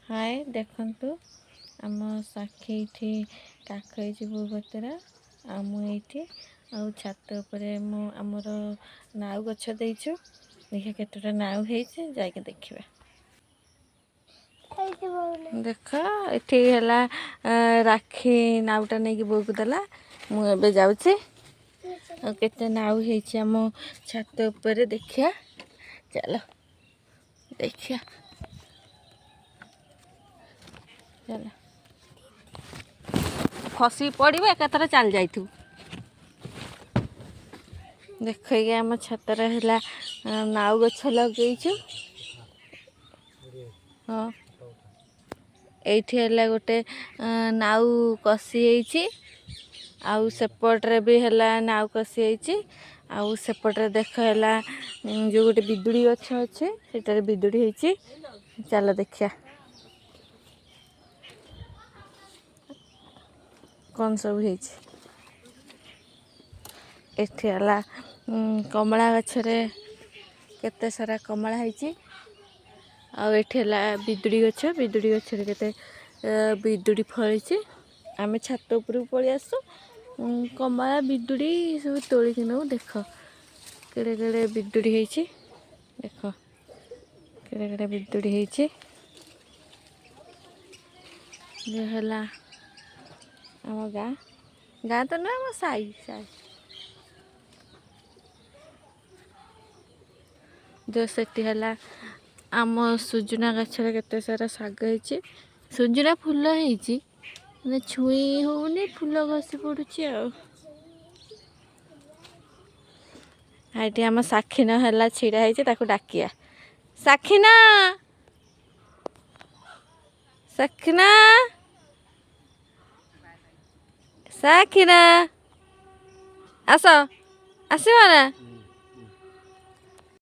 हाय देखंतु आम साखी ये काखई बो बतरा आमुठी आ छात उपरे आमर नाउ गछ देचु देखिए केतटा नाउ है जाके देखिए देख ये राखी नाउटा नहीं बोक देला मुझे जाऊँगी केते नाउ है आम छात उपर देखिया चलो देखिया चलो खसी पड़ो एकाथर चल जाइथु देख ये आम छतर है नाउ गछ लगेचु हाँ ये गोटे नाउ कसी आउ सेपट्रे भी है नाउ कसी आउ सेपट्रे देख है जो गोटे बिदुड़ी गछ अच्छे सेटार बिदुड़ी होती चलो देखिया कौन सब है कमला गछरे केते सारा कमला है बिदुड़ी गछरे केते बिदुड़ी फली आम छात उपर पलि आसु कमला बिदुड़ी सब तोलिक नौ देख केड़े केड़े बिदुड़ी है देख केड़े केड़े बिदुड़ी है आम गाँ गाँ तो ना आम साई साई जो सेठी है आम सुजुना गछरे केते सारा शाग है सुजुना फूल है छुई होनी फूल घसी पड़ुची आईटी आम साखीन है छिड़ा है डाकिया साखीना साखीना साखीना आस आसवा ना